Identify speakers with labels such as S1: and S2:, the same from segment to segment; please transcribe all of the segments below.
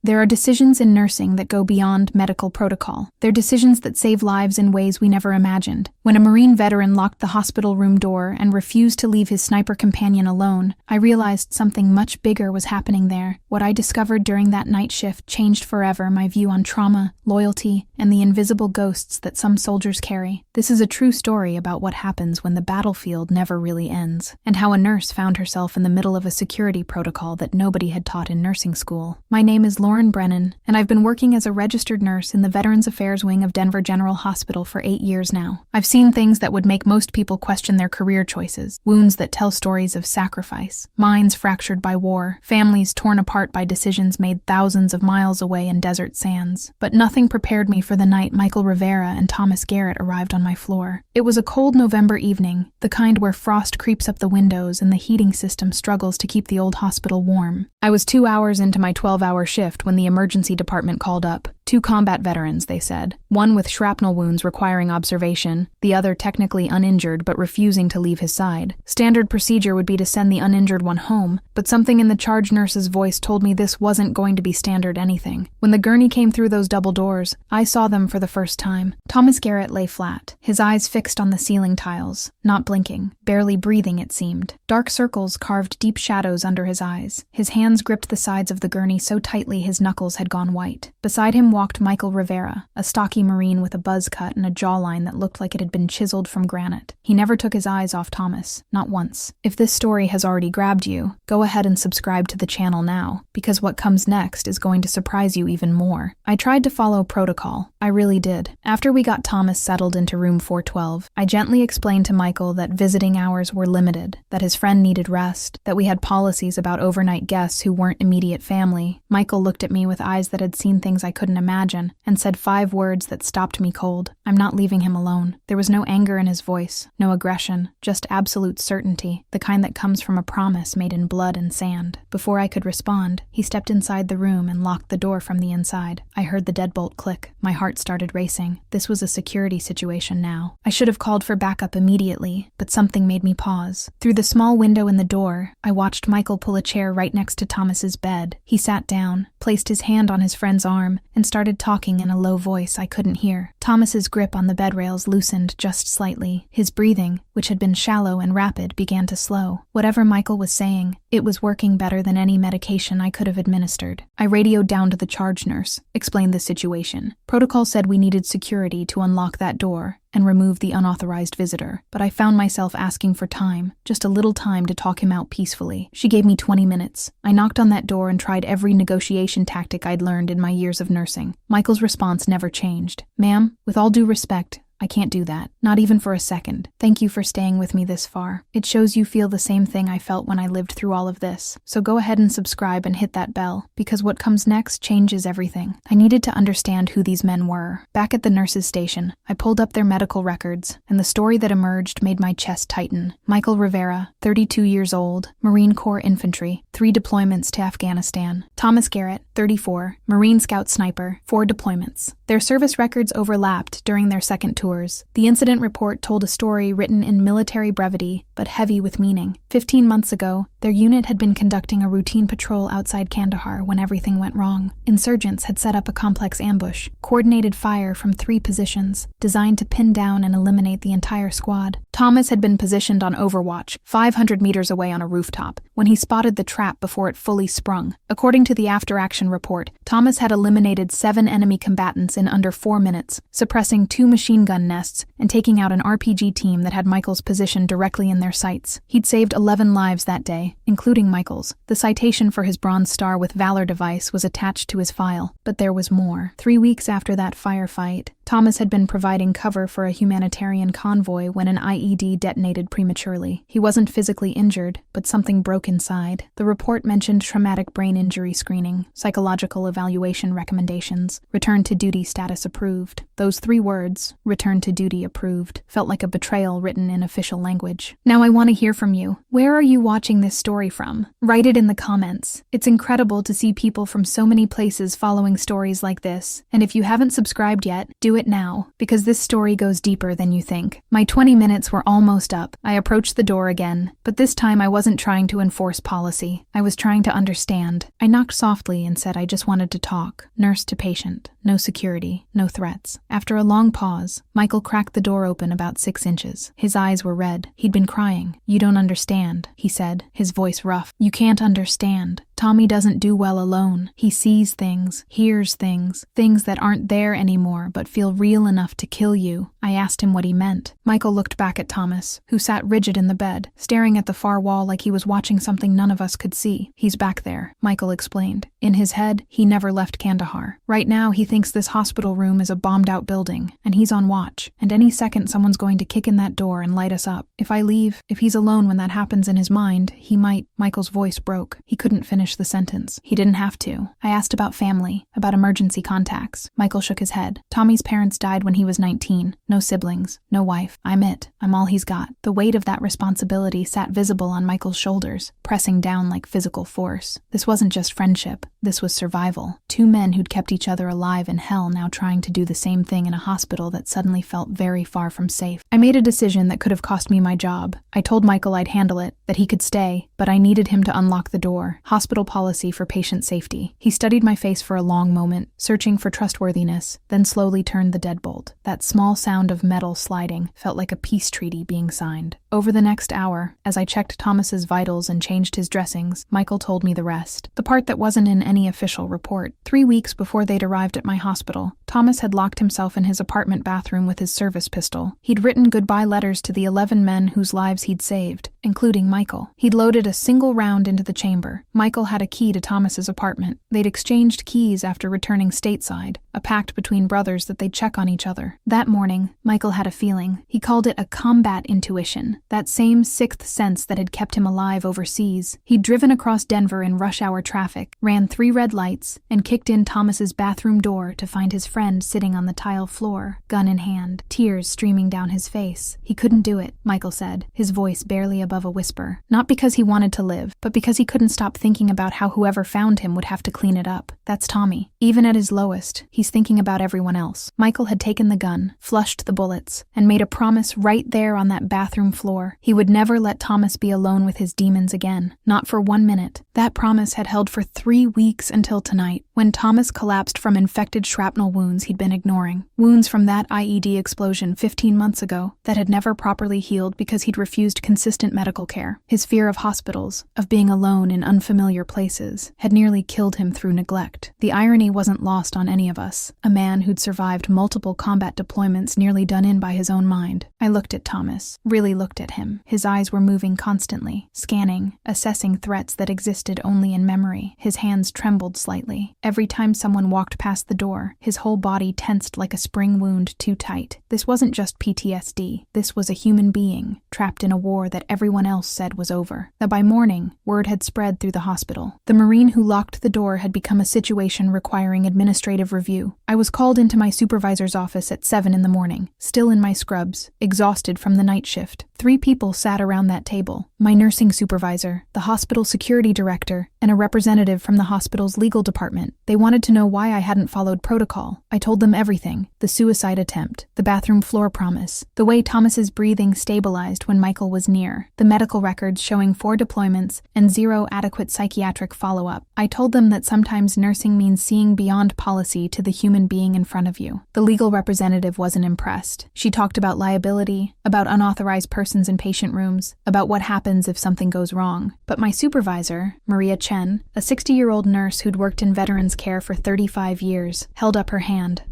S1: There are decisions in nursing that go beyond medical protocol. They're decisions that save lives in ways we never imagined. When a Marine veteran locked the hospital room door and refused to leave his sniper companion alone, I realized something much bigger was happening there. What I discovered during that night shift changed forever my view on trauma, loyalty, and the invisible ghosts that some soldiers carry. This is a true story about what happens when the battlefield never really ends, and how a nurse found herself in the middle of a security protocol that nobody had taught in nursing school. My name is Lauren Brennan, and I've been working as a registered nurse in the Veterans Affairs Wing of Denver General Hospital for 8 years now. I've seen things that would make most people question their career choices, wounds that tell stories of sacrifice, minds fractured by war, families torn apart by decisions made thousands of miles away in desert sands. But nothing prepared me for the night Michael Rivera and Thomas Garrett arrived on my floor. It was a cold November evening, the kind where frost creeps up the windows and the heating system struggles to keep the old hospital warm. I was 2 hours into my 12-hour shift when the emergency department called up. 2 combat veterans, they said. One with shrapnel wounds requiring observation, the other technically uninjured but refusing to leave his side. Standard procedure would be to send the uninjured one home, but something in the charge nurse's voice told me this wasn't going to be standard anything. When the gurney came through those double doors, I saw them for the first time. Thomas Garrett lay flat, his eyes fixed on the ceiling tiles, not blinking, barely breathing it seemed. Dark circles carved deep shadows under his eyes. His hands gripped the sides of the gurney so tightly his knuckles had gone white. Beside him walked Michael Rivera, a stocky Marine with a buzz cut and a jawline that looked like it had been chiseled from granite. He never took his eyes off Thomas, not once. If this story has already grabbed you, go ahead and subscribe to the channel now, because what comes next is going to surprise you even more. I tried to follow protocol. I really did. After we got Thomas settled into room 412, I gently explained to Michael that visiting hours were limited, that his friend needed rest, that we had policies about overnight guests who weren't immediate family. Michael looked at me with eyes that had seen things I couldn't imagine, and said 5 words that stopped me cold. I'm not leaving him alone. There was no anger in his voice, no aggression, just absolute certainty, the kind that comes from a promise made in blood and sand. Before I could respond, he stepped inside the room and locked the door from the inside. I heard the deadbolt click. My heart started racing. This was a security situation now. I should have called for backup immediately, but something made me pause. Through the small window in the door, I watched Michael pull a chair right next to Thomas's bed. He sat down, placed his hand on his friend's arm, and started talking in a low voice I couldn't hear. Thomas's grip on the bed rails loosened just slightly. His breathing, which had been shallow and rapid, began to slow. Whatever Michael was saying, it was working better than any medication I could have administered. I radioed down to the charge nurse, explained the situation. Protocol said we needed security to unlock that door and remove the unauthorized visitor, but I found myself asking for time, just a little time to talk him out peacefully. She gave me 20 minutes. I knocked on that door and tried every negotiation tactic I'd learned in my years of nursing. Michael's response never changed. "Ma'am, with all due respect, I can't do that. Not even for a second. Thank you for staying with me this far. It shows you feel the same thing I felt when I lived through all of this. So go ahead and subscribe and hit that bell, because what comes next changes everything." I needed to understand who these men were. Back at the nurses' station, I pulled up their medical records, and the story that emerged made my chest tighten. Michael Rivera, 32 years old, Marine Corps Infantry, 3 deployments to Afghanistan. Thomas Garrett, 34, Marine Scout Sniper, 4 deployments. Their service records overlapped during their second tours. The incident report told a story written in military brevity, but heavy with meaning. 15 months ago, their unit had been conducting a routine patrol outside Kandahar when everything went wrong. Insurgents had set up a complex ambush, coordinated fire from 3 positions, designed to pin down and eliminate the entire squad. Thomas had been positioned on overwatch, 500 meters away on a rooftop, when he spotted the trap before it fully sprung. According to the after-action report, Thomas had eliminated 7 enemy combatants in under 4 minutes, suppressing 2 machine gun nests and taking out an RPG team that had Michael's position directly in their sights. He'd saved 11 lives that day, including Michael's. The citation for his Bronze Star with Valor device was attached to his file, but there was more. 3 weeks after that firefight, Thomas had been providing cover for a humanitarian convoy when an IED detonated prematurely. He wasn't physically injured, but something broke inside. The report mentioned traumatic brain injury screening, psychological evaluation recommendations, return to duty status approved. Those 3 words, return to duty approved, felt like a betrayal written in official language. Now I want to hear from you. Where are you watching this story from? Write it in the comments. It's incredible to see people from so many places following stories like this, and if you haven't subscribed yet, do it it now, because this story goes deeper than you think. My 20 minutes were almost up. I approached the door again, but this time I wasn't trying to enforce policy. I was trying to understand. I knocked softly and said I just wanted to talk. Nurse to patient. No security. No threats. After a long pause, Michael cracked the door open about 6 inches. His eyes were red. He'd been crying. "You don't understand," he said, his voice rough. "You can't understand. Tommy doesn't do well alone. He sees things, hears things that aren't there anymore but feel real enough to kill you." I asked him what he meant. Michael looked back at Thomas, who sat rigid in the bed, staring at the far wall like he was watching something none of us could see. "He's back there," Michael explained. "In his head, he never left Kandahar. Right now, he thinks this hospital room is a bombed-out building, and he's on watch. And any second, someone's going to kick in that door and light us up. If I leave, if he's alone when that happens in his mind, he might—" Michael's voice broke. He couldn't finish the sentence. He didn't have to. I asked about family, about emergency contacts. Michael shook his head. "Tommy's parents died when he was 19. No siblings. No wife. I'm it. I'm all he's got." The weight of that responsibility sat visible on Michael's shoulders, pressing down like physical force. This wasn't just friendship. This was survival. 2 men who'd kept each other alive in hell now trying to do the same thing in a hospital that suddenly felt very far from safe. I made a decision that could have cost me my job. I told Michael I'd handle it, that he could stay, but I needed him to unlock the door. Hospital policy for patient safety. He studied my face for a long moment, searching for trustworthiness, then slowly turned the deadbolt. That small sound of metal sliding felt like a peace treaty being signed. Over the next hour, as I checked Thomas's vitals and changed his dressings, Michael told me the rest. The part that wasn't in any official report. 3 weeks before they'd arrived at my hospital, Thomas had locked himself in his apartment bathroom with his service pistol. He'd written goodbye letters to the 11 men whose lives he'd saved, including Michael. He'd loaded a single round into the chamber. Michael had a key to Thomas's apartment. They'd exchanged keys after returning stateside, a pact between brothers that they'd check on each other. That morning, Michael had a feeling. He called it a combat intuition, that same 6th sense that had kept him alive overseas. He'd driven across Denver in rush-hour traffic, ran 3 red lights, and kicked in Thomas's bathroom door to find his friend sitting on the tile floor, gun in hand, tears streaming down his face. He couldn't do it, Michael said, his voice barely above a whisper. Not because he wanted to live, but because he couldn't stop thinking about how whoever found him would have to clean it up. That's Tommy. Even at his lowest, he's thinking about everyone else. Michael had taken the gun, flushed the bullets, and made a promise right there on that bathroom floor. He would never let Thomas be alone with his demons again. Not for 1 minute. That promise had held for 3 weeks until tonight, when Thomas collapsed from infected shrapnel wounds he'd been ignoring. Wounds from that IED explosion 15 months ago that had never properly healed because he'd refused consistent medical care. His fear of hospitals, of being alone in unfamiliar places, had nearly killed him through neglect. The irony wasn't lost on any of us. A man who'd survived multiple combat deployments nearly done in by his own mind. I looked at Thomas, really looked at him. His eyes were moving constantly, scanning, assessing threats that existed only in memory. His hands trembled slightly. Every time someone walked past the door, his whole body tensed like a spring wound too tight. This wasn't just PTSD. This was a human being, trapped in a war that everyone else said was over. That by morning, word had spread through the hospital. The Marine who locked the door had become a situation requiring administrative review. I was called into my supervisor's office at 7 in the morning, still in my scrubs, exhausted from the night shift. 3 people sat around that table. My nursing supervisor, the hospital security director, and a representative from the hospital's legal department. They wanted to know why I hadn't followed protocol. I told them everything. The suicide attempt, the bathroom floor promise, the way Thomas's breathing stabilized when Michael was near, the medical records showing 4 deployments and 0 adequate psychiatric follow-up. I told them that sometimes nursing means seeing beyond policy to the human being in front of you. The legal representative wasn't impressed. She talked about liability, about unauthorized persons in patient rooms, about what happens if something goes wrong. But my supervisor, Maria Chen, a 60-year-old nurse who'd worked in veterans care for 35 years, held up her hand.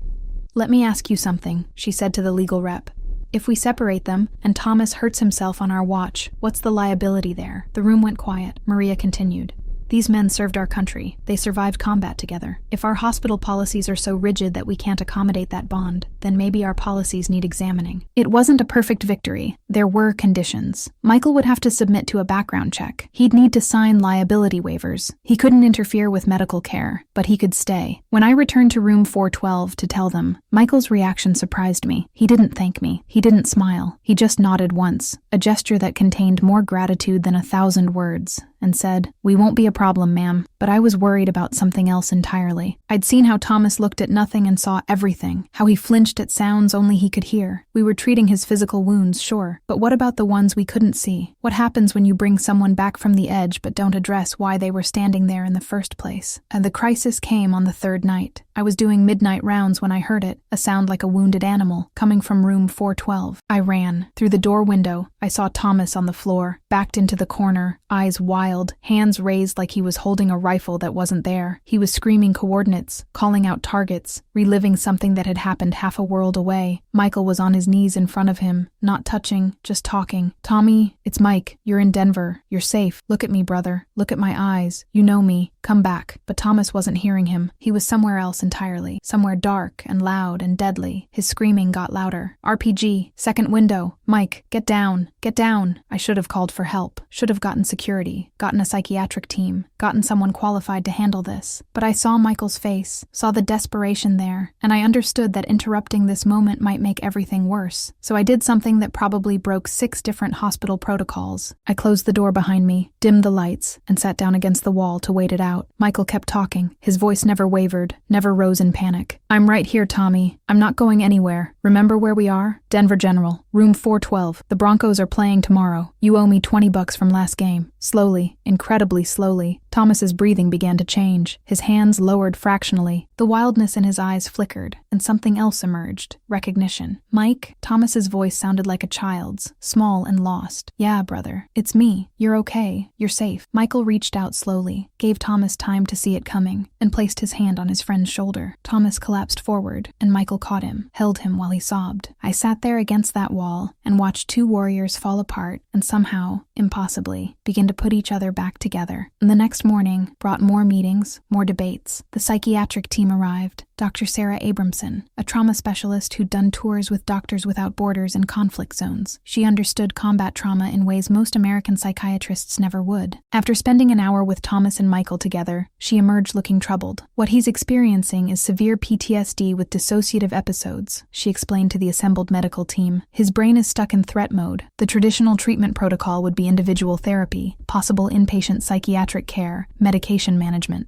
S1: "Let me ask you something," she said to the legal rep. "If we separate them, and Thomas hurts himself on our watch, what's the liability there?" The room went quiet. Maria continued. "These men served our country. They survived combat together. If our hospital policies are so rigid that we can't accommodate that bond, then maybe our policies need examining." It wasn't a perfect victory. There were conditions. Michael would have to submit to a background check. He'd need to sign liability waivers. He couldn't interfere with medical care, but he could stay. When I returned to room 412 to tell them, Michael's reaction surprised me. He didn't thank me. He didn't smile. He just nodded once, a gesture that contained more gratitude than 1,000 words. and said, "We won't be a problem, ma'am." But I was worried about something else entirely. I'd seen how Thomas looked at nothing and saw everything, how he flinched at sounds only he could hear. We were treating his physical wounds, sure, but what about the ones we couldn't see? What happens when you bring someone back from the edge but don't address why they were standing there in the first place? And the crisis came on the third night. I was doing midnight rounds when I heard it, a sound like a wounded animal, coming from room 412. I ran. Through the door window, I saw Thomas on the floor, backed into the corner, eyes wild, hands raised like he was holding a rifle that wasn't there. He was screaming coordinates, calling out targets, reliving something that had happened half a world away. Michael was on his knees in front of him, not touching, just talking. "Tommy, it's Mike. You're in Denver. You're safe. Look at me, brother. Look at my eyes. You know me. Come back." But Thomas wasn't hearing him. He was somewhere else entirely, somewhere dark and loud and deadly. His screaming got louder. "RPG, second window. Mike, get down. Get down." I should have called for help, should have gotten security, gotten a psychiatric team, gotten someone qualified to handle this. But I saw Michael's face, saw the desperation there, and I understood that interrupting this moment might make everything worse. So I did something that probably broke 6 different hospital protocols. I closed the door behind me, dimmed the lights, and sat down against the wall to wait it out. Michael kept talking. His voice never wavered, never rose in panic. "I'm right here, Tommy. I'm not going anywhere. Remember where we are? Denver General, room 412. The Broncos are playing tomorrow. You owe me $20 from last game." Slowly, incredibly slowly, Thomas's breathing began to change. His hands lowered fractionally. The wildness in his eyes flickered, and something else emerged. Recognition. "Mike?" Thomas's voice sounded like a child's, small and lost. "Yeah, brother. It's me. You're okay. You're safe." Michael reached out slowly, gave Thomas time to see it coming, and placed his hand on his friend's shoulder. Thomas collapsed forward, and Michael caught him, held him while he sobbed. I sat there against that wall and watched 2 warriors fall apart and somehow, impossibly, begin to put each other back together. And the next morning brought more meetings, more debates. The psychiatric team arrived. Dr. Sarah Abramson, a trauma specialist who'd done tours with Doctors Without Borders in conflict zones. She understood combat trauma in ways most American psychiatrists never would. After spending an hour with Thomas and Michael together, she emerged looking troubled. "What he's experiencing is severe PTSD with dissociative episodes," she explained to the assembled medical team. "His brain is stuck in threat mode. The traditional treatment protocol would be individual therapy, possible inpatient psychiatric care, medication management.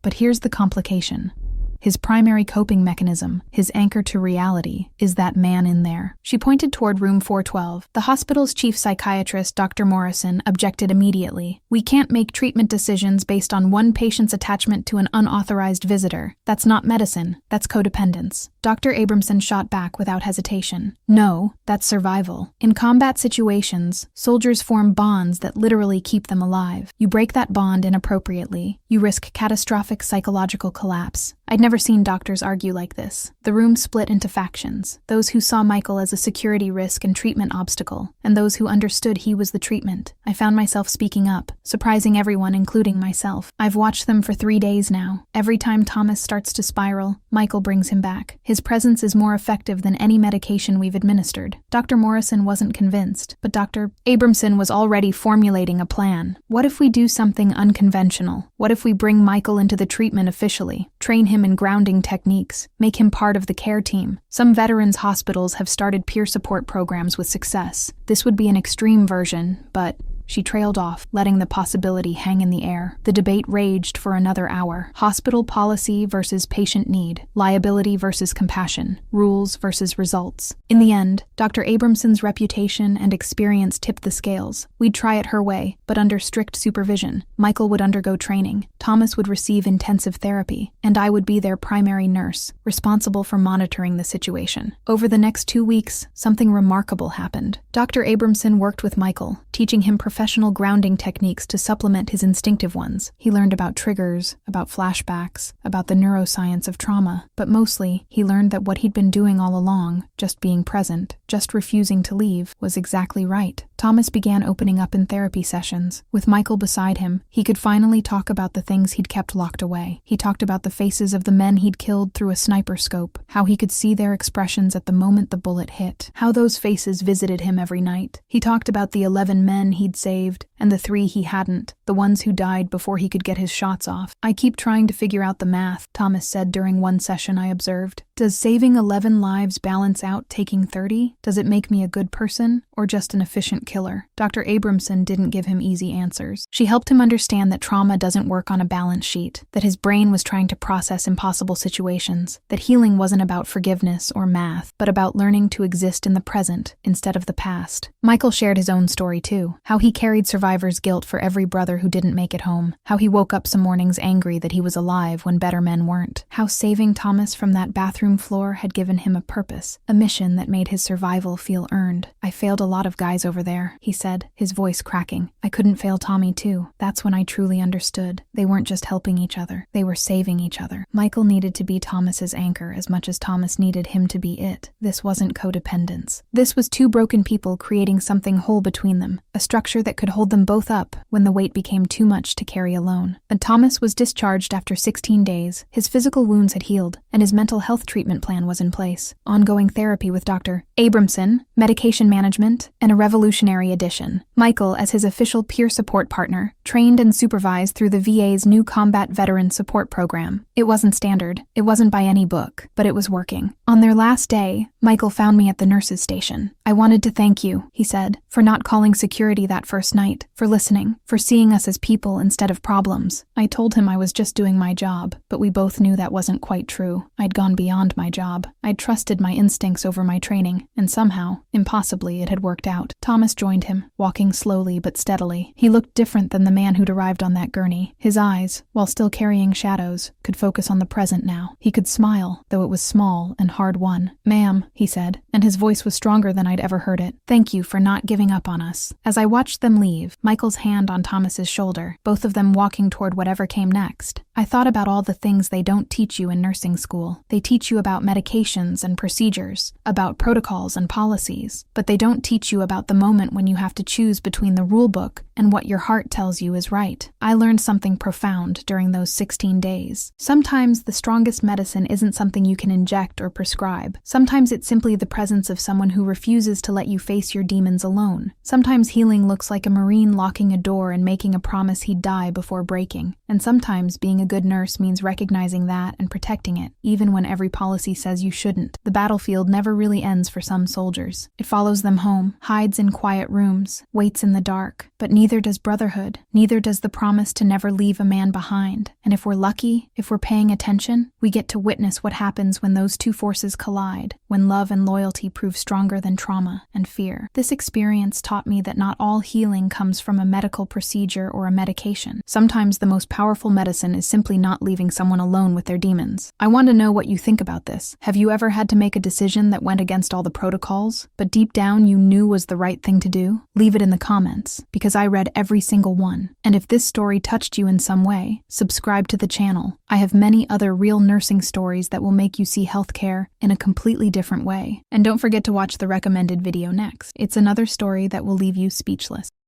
S1: But here's the complication. His primary coping mechanism, his anchor to reality, is that man in there." She pointed toward room 412. The hospital's chief psychiatrist, Dr. Morrison, objected immediately. "We can't make treatment decisions based on one patient's attachment to an unauthorized visitor. That's not medicine. That's codependence." Dr. Abramson shot back without hesitation. "No, that's survival. In combat situations, soldiers form bonds that literally keep them alive. You break that bond inappropriately, you risk catastrophic psychological collapse." I'd never seen doctors argue like this. The room split into factions, those who saw Michael as a security risk and treatment obstacle, and those who understood he was the treatment. I found myself speaking up, surprising everyone, including myself. I've watched them for 3 days now. Every time Thomas starts to spiral, Michael brings him back. His presence is more effective than any medication we've administered. Dr. Morrison wasn't convinced, but Dr. Abramson was already formulating a plan. What if we do something unconventional? What if we bring Michael into the treatment officially, train him in grounding techniques, make him part of the care team? Some veterans' hospitals have started peer support programs with success. This would be an extreme version, but... She trailed off, letting the possibility hang in the air. The debate raged for another hour. Hospital policy versus patient need, liability versus compassion, rules versus results. In the end, Dr. Abramson's reputation and experience tipped the scales. We'd try it her way, but under strict supervision. Michael would undergo training, Thomas would receive intensive therapy, and I would be their primary nurse, responsible for monitoring the situation. Over the next 2 weeks, something remarkable happened. Dr. Abramson worked with Michael, teaching him professional grounding techniques to supplement his instinctive ones. He learned about triggers, about flashbacks, about the neuroscience of trauma, but mostly, he learned that what he'd been doing all along, just being present, just refusing to leave, was exactly right. Thomas began opening up in therapy sessions. With Michael beside him, he could finally talk about the things he'd kept locked away. He talked about the faces of the men he'd killed through a sniper scope, how he could see their expressions at the moment the bullet hit, how those faces visited him every night. He talked about the 11 men he'd saved, and the 3 he hadn't, the ones who died before he could get his shots off. "I keep trying to figure out the math," Thomas said during one session I observed. Does saving 11 lives balance out taking 30? Does it make me a good person or just an efficient killer? Dr. Abramson didn't give him easy answers. She helped him understand that trauma doesn't work on a balance sheet, that his brain was trying to process impossible situations, that healing wasn't about forgiveness or math, but about learning to exist in the present instead of the past. Michael shared his own story too, how he carried survivor's guilt for every brother who didn't make it home, how he woke up some mornings angry that he was alive when better men weren't, how saving Thomas from that bathroom floor had given him a purpose, a mission that made his survival feel earned. I failed a lot of guys over there, he said, his voice cracking. I couldn't fail Tommy too. That's when I truly understood. They weren't just helping each other, they were saving each other. Michael needed to be Thomas's anchor as much as Thomas needed him to be it. This wasn't codependence. This was two broken people creating something whole between them, a structure that could hold them both up when the weight became too much to carry alone. And Thomas was discharged after 16 days. His physical wounds had healed, and his mental health treatment plan was in place. Ongoing therapy with Dr. Abramson, medication management, and a revolutionary addition. Michael, as his official peer support partner, trained and supervised through the VA's new Combat Veteran Support Program. It wasn't standard, it wasn't by any book, but it was working. On their last day, Michael found me at the nurse's station. I wanted to thank you, he said, for not calling security that first night, for listening, for seeing us as people instead of problems. I told him I was just doing my job, but we both knew that wasn't quite true. I'd gone beyond my job. I'd trusted my instincts over my training, and somehow, impossibly, it had worked out. Thomas joined him, walking slowly but steadily. He looked different than the man who'd arrived on that gurney. His eyes, while still carrying shadows, could focus on the present now. He could smile, though it was small and hard-won. "Ma'am," he said, and his voice was stronger than I'd ever heard it. "Thank you for not giving up on us." As I watched them leave, Michael's hand on Thomas's shoulder, both of them walking toward whatever came next, I thought about all the things they don't teach you in nursing school. They teach you about medications and procedures, about protocols and policies, but they don't teach you about the moment when you have to choose between the rule book and what your heart tells you is right. I learned something profound during those 16 days. Sometimes the strongest medicine isn't something you can inject or prescribe. Sometimes it's simply the presence of someone who refuses to let you face your demons alone. Sometimes healing looks like a Marine locking a door and making a promise he'd die before breaking. And sometimes being a good nurse means recognizing that and protecting it, even when every policy says you shouldn't. The battlefield never really ends for some soldiers. It follows them home, hides in quiet rooms, waits in the dark. But neither does brotherhood. Neither does the promise to never leave a man behind. And if we're lucky, if we're paying attention, we get to witness what happens when those two forces collide, when love and loyalty prove stronger than trauma and fear. This experience taught me that not all healing comes from a medical procedure or a medication. Sometimes the most powerful medicine is simply not leaving someone alone with their demons. I want to know what you think about this. Have you ever had to make a decision that went against all the protocols, but deep down you knew was the right thing to do? Leave it in the comments, because I read every single one. And if this story touched you in some way, subscribe to the channel. I have many other real nursing stories that will make you see healthcare in a completely different way. And don't forget to watch the recommended video next. It's another story that will leave you speechless.